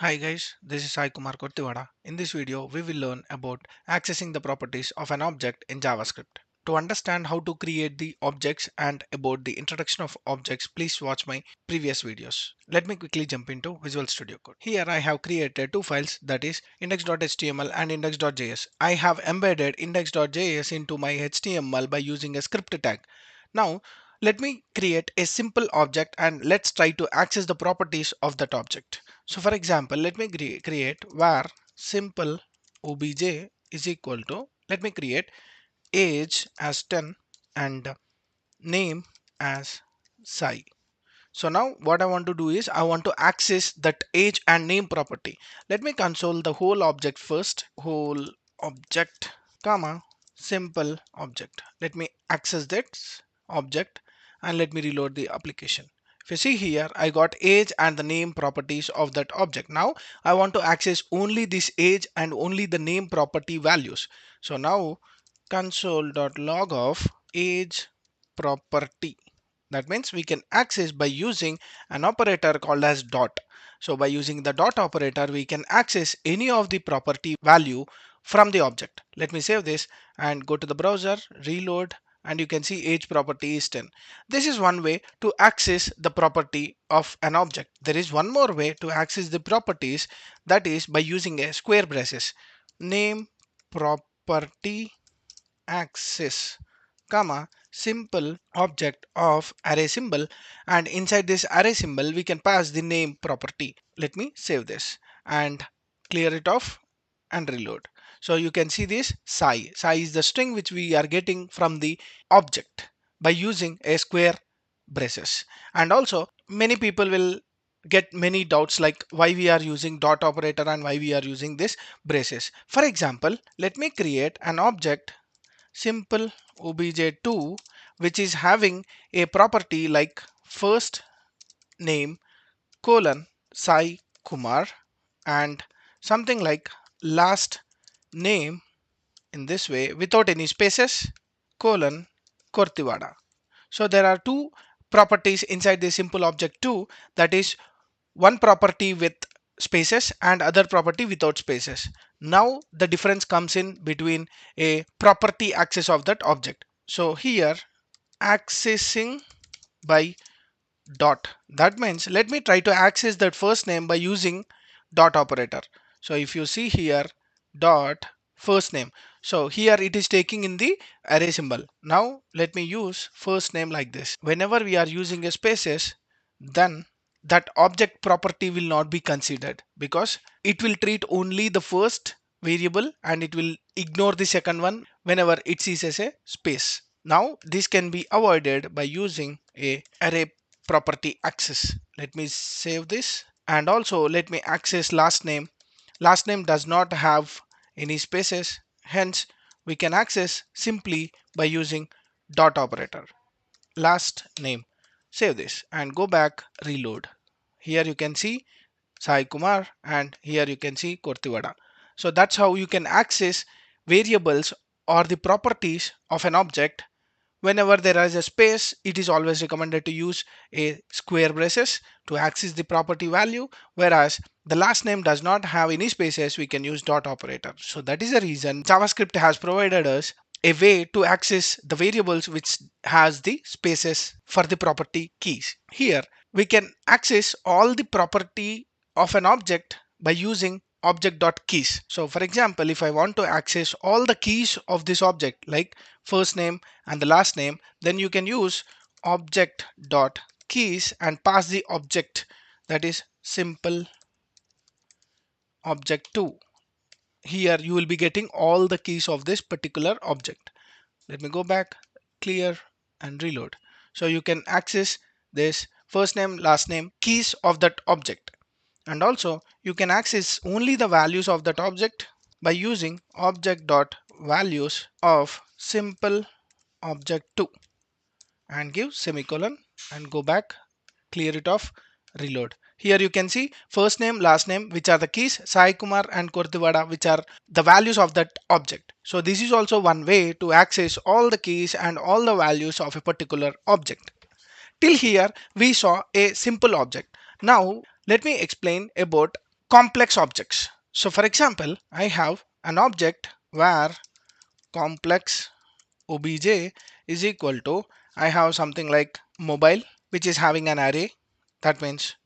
Hi guys, this is Sai Kumar Kortiwada. In this video, we will learn about accessing the properties of an object in JavaScript. To understand how to create the objects and about the introduction of objects, please watch my previous videos. Let me quickly jump into Visual Studio Code. Here I have created two files, that is index.html and index.js. I have embedded index.js into my HTML by using a script tag. Now let me create a simple object and let's try to access the properties of that object. So for example, let me create var simple obj is equal to, let me create age as 10 and name as Sai. So now what I want to do is I want to access that age and name property. Let me console the whole object first, whole object, comma, simple object. Let me access that object and let me reload the application. If you see here, I got age and the name properties of that object. Now I want to access only this age and only the name property values. So now console.log of age property. That means we can access by using an operator called as dot. So by using the dot operator, we can access any of the property value from the object. Let me save this and go to the browser, reload, and you can see age property is 10. This is one way to access the property of an object. There is one more way to access the properties, that is by using a square braces. Name property access, comma, simple object of array symbol, and inside this array symbol we can pass the name property. Let me save this and clear it off and reload. So you can see this Sai. Sai is the string which we are getting from the object by using a square braces. And also many people will get many doubts like why we are using dot operator and why we are using this braces. For example, let me create an object simple obj2 which is having a property like first name colon Sai Kumar and something like last name in this way without any spaces colon Kortiwada. So there are two properties inside the simple object 2, that is one property with spaces and other property without spaces. Now the difference comes in between a property access of that object. So here accessing by dot, that means let me try to access that first name by using dot operator. So if you see here dot first name, so here it is taking in the array symbol. Now let me use first name like this. Whenever we are using a spaces, then that object property will not be considered because it will treat only the first variable and it will ignore the second one whenever it sees as a space. Now this can be avoided by using a array property access. Let me save this and also let me access last name. Last name does not have any spaces, hence we can access simply by using dot operator. Last name. Save this and go back, reload. Here you can see Sai Kumar and here you can see Kortiwada. So that's how you can access variables or the properties of an object. Whenever there is a space, it is always recommended to use a square braces to access the property value, whereas the last name does not have any spaces, we can use dot operator. So that is the reason JavaScript has provided us a way to access the variables which has the spaces for the property keys. Here we can access all the property of an object by using Object.keys. So for example, if I want to access all the keys of this object like first name and the last name, then you can use Object.keys and pass the object, that is simple object2. Here you will be getting all the keys of this particular object. Let me go back, clear and reload. So you can access this first name, last name, keys of that object. And also you can access only the values of that object by using object.values of simple object2 and give semicolon and go back, clear it off, reload. Here you can see first name, last name, which are the keys, Sai Kumar and Kortiwada, which are the values of that object. So this is also one way to access all the keys and all the values of a particular object. Till here we saw a simple object. Now let me explain about complex objects. So for example, I have an object where complex obj is equal to, I have something like mobile, which is having an array. That means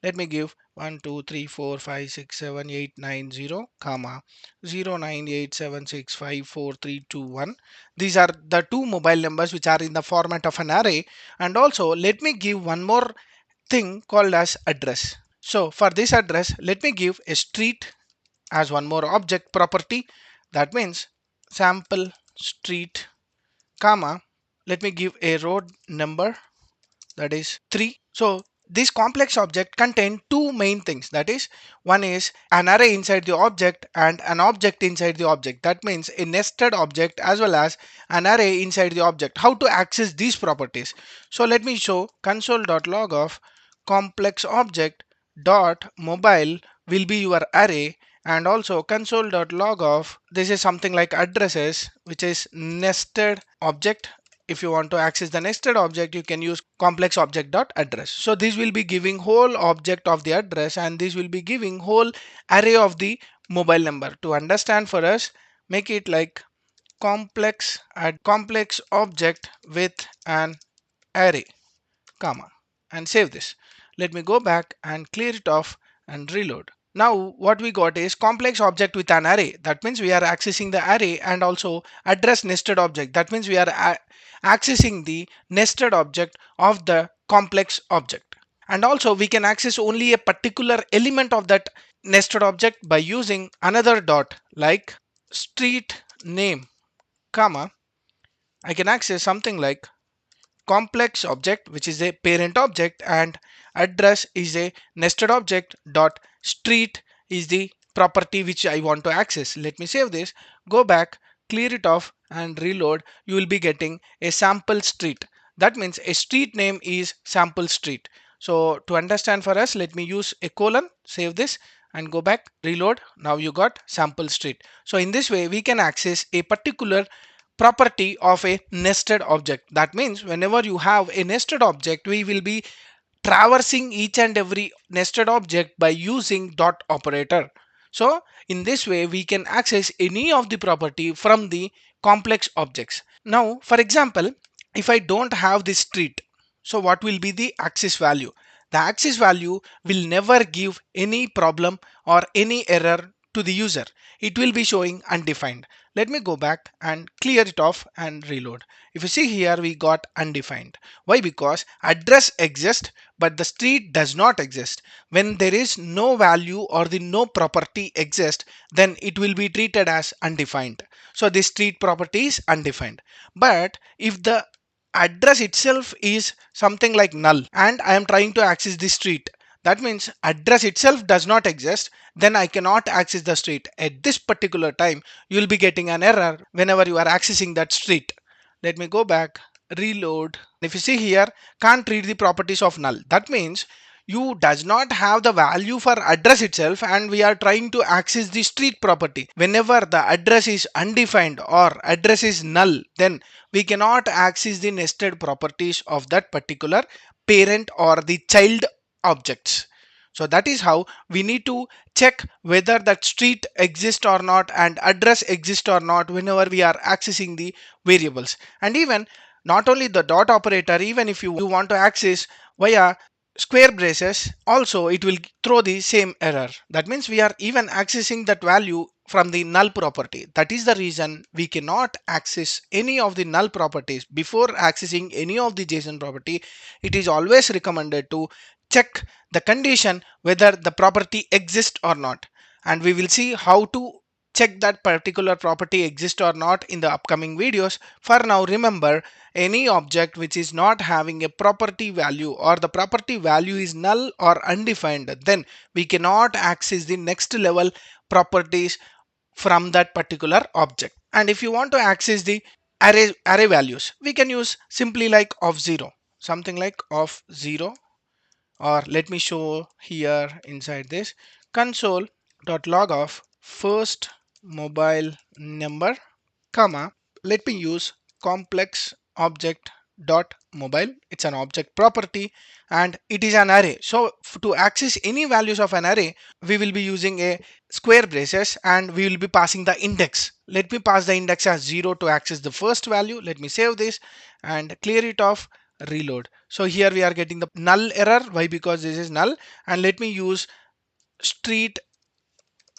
let me give 1 2 3 4 5 6 7 8 9 0 comma 0 9 8 7 6 5 4 3 2 1. These are the two mobile numbers which are in the format of an array. And also let me give one more thing called as address. So for this address, let me give a street as one more object property. That means sample street comma, let me give a road number, that is 3. So this complex object contain two main things, that is, one is an array inside the object and an object inside the object. That means a nested object as well as an array inside the object. How to access these properties? So let me show console.log of complex object dot mobile will be your array, and also console.log of, this is something like addresses, which is nested object. If you want to access the nested object, you can use complex object dot address. So this will be giving whole object of the address, and this will be giving whole array of the mobile number. To understand for us, make it like complex complex object with an array comma, and save this. Let me go back and clear it off and reload. Now what we got is complex object with an array. That means we are accessing the array, and also address nested object. That means we are accessing the nested object of the complex object. And also we can access only a particular element of that nested object by using another dot like street name comma. I can access something like complex object, which is a parent object, and address is a nested object dot street is the property which I want to access. Let me save this, go back, clear it off and reload. You will be getting a sample street. That means a street name is sample street. So to understand for us, let me use a colon, save this and go back, reload. Now you got sample street. So in this way we can access a particular property of a nested object. That means whenever you have a nested object, we will be traversing each and every nested object by using dot operator. So in this way we can access any of the property from the complex objects. Now for example, if I don't have this street, so what will be the access value? The access value will never give any problem or any error to the user. It will be showing undefined. Let me go back and clear it off and reload. If you see here, we got undefined. Why? Because address exists but the street does not exist. When there is no value or the no property exists, then it will be treated as undefined. So this street property is undefined. But if the address itself is something like null and I am trying to access the street, that means address itself does not exist, then I cannot access the street. At this particular time, you will be getting an error whenever you are accessing that street. Let me go back, reload. If you see here, can't read the properties of null. That means you does not have the value for address itself, and we are trying to access the street property. Whenever the address is undefined or address is null, then we cannot access the nested properties of that particular parent or the child objects. So that is how we need to check whether that street exists or not and address exists or not whenever we are accessing the variables. And even not only the dot operator, even if you want to access via square braces, also it will throw the same error. That means we are even accessing that value from the null property. That is the reason we cannot access any of the null properties before accessing any of the JSON property. It is always recommended to check the condition whether the property exists or not, and we will see how to check that particular property exists or not in the upcoming videos. For now, remember, any object which is not having a property value or the property value is null or undefined, then we cannot access the next level properties from that particular object. And if you want to access the array values, we can use simply like of 0, something like of 0, or let me show here inside this console.log of first mobile number comma, let me use complex object dot mobile. It's an object property and it is an array. So to access any values of an array, we will be using a square braces and we will be passing the index. Let me pass the index as 0 to access the first value. Let me save this and clear it off, reload. So here we are getting the null error. Why? Because this is null. And let me use street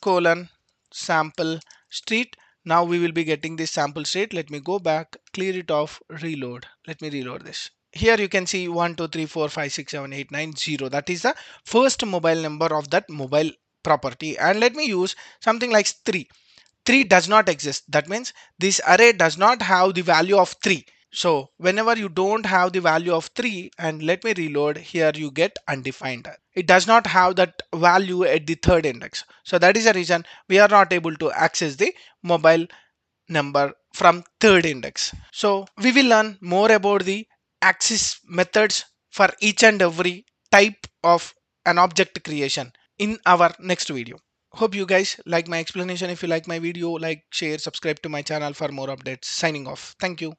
colon sample street. Now we will be getting this sample street. Let me go back, clear it off, reload. Let me reload this. Here you can see 1 2 3 4 5 6 7 8 9 0. That is the first mobile number of that mobile property. And let me use something like 3. 3 does not exist. That means this array does not have the value of 3. So whenever you don't have the value of 3, and let me reload, here you get undefined. It does not have that value at the third index. So that is the reason we are not able to access the mobile number from third index. So we will learn more about the access methods for each and every type of an object creation in our next video. Hope you guys like my explanation. If you like my video, like, share, subscribe to my channel for more updates. Signing off. Thank you.